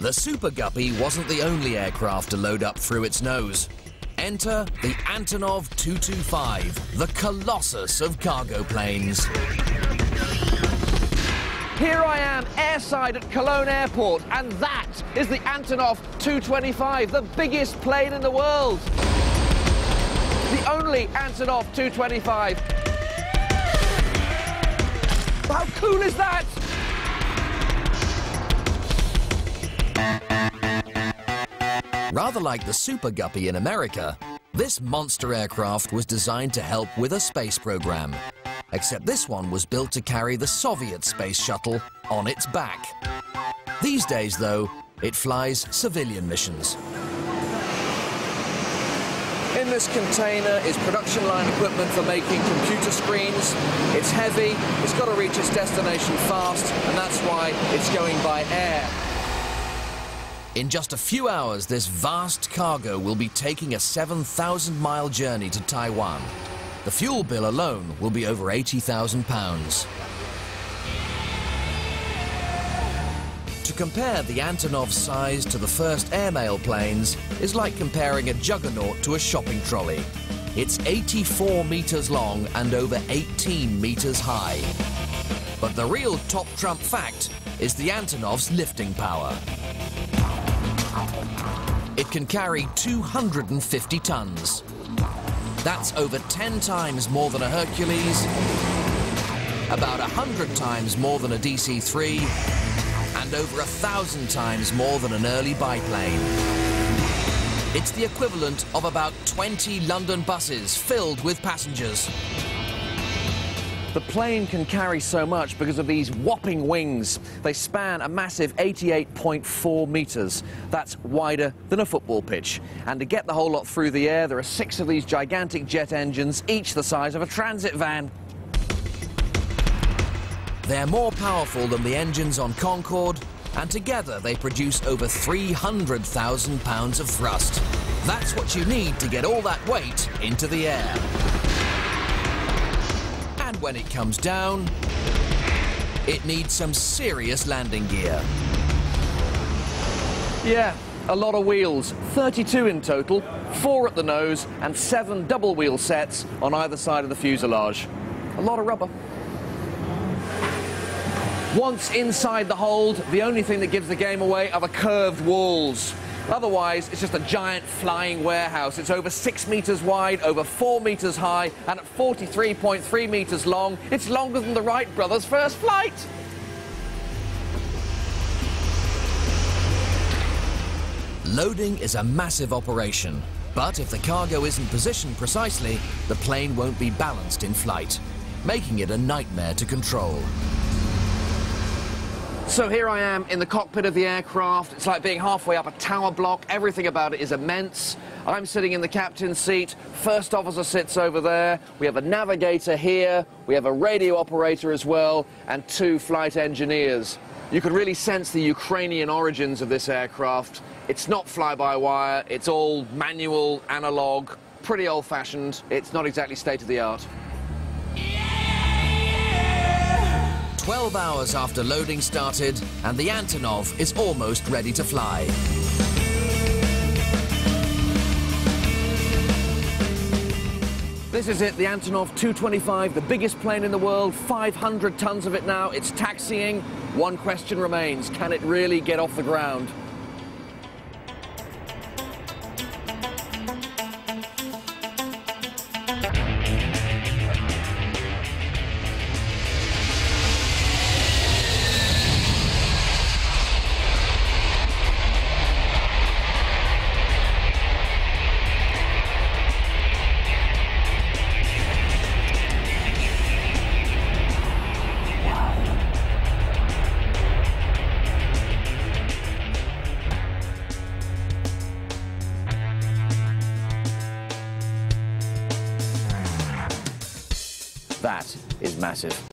The Super Guppy wasn't the only aircraft to load up through its nose. Enter the Antonov 225, the colossus of cargo planes. Here I am, airside at Cologne Airport, and that is the Antonov 225, the biggest plane in the world. The only Antonov 225. How cool is that? Rather like the Super Guppy in America, this monster aircraft was designed to help with a space program. Except this one was built to carry the Soviet space shuttle on its back. These days, though, it flies civilian missions. In this container is production line equipment for making computer screens. It's heavy, it's got to reach its destination fast, and that's why it's going by air. In just a few hours, this vast cargo will be taking a 7,000-mile journey to Taiwan. The fuel bill alone will be over £80,000. To compare the Antonov's size to the first airmail planes is like comparing a juggernaut to a shopping trolley. It's 84 meters long and over 18 meters high. But the real top trump fact is the Antonov's lifting power. It can carry 250 tons. That's over 10 times more than a Hercules, about 100 times more than a DC-3, and over 1,000 times more than an early biplane. It's the equivalent of about 20 London buses filled with passengers. The plane can carry so much because of these whopping wings. They span a massive 88.4 meters. That's wider than a football pitch. And to get the whole lot through the air, there are 6 of these gigantic jet engines, each the size of a transit van. They're more powerful than the engines on Concorde, and together they produce over 300,000 pounds of thrust. That's what you need to get all that weight into the air. And when it comes down, it needs some serious landing gear. Yeah, a lot of wheels. 32 in total, 4 at the nose, and 7 double wheel sets on either side of the fuselage. A lot of rubber. Once inside the hold, the only thing that gives the game away are the curved walls. Otherwise, it's just a giant flying warehouse. It's over 6 meters wide, over 4 meters high, and at 43.3 meters long, it's longer than the Wright brothers' first flight. Loading is a massive operation, but if the cargo isn't positioned precisely, the plane won't be balanced in flight, making it a nightmare to control. So here I am in the cockpit of the aircraft. It's like being halfway up a tower block. Everything about it is immense. I'm sitting in the captain's seat. First officer sits over there. We have a navigator here. We have a radio operator as well, and 2 flight engineers. You could really sense the Ukrainian origins of this aircraft. It's not fly-by-wire. It's all manual, analog, pretty old-fashioned. It's not exactly state-of-the-art. 12 hours after loading started, and the Antonov is almost ready to fly. This is it, the Antonov 225, the biggest plane in the world, 500 tons of it now. It's taxiing. One question remains, can it really get off the ground? That is massive.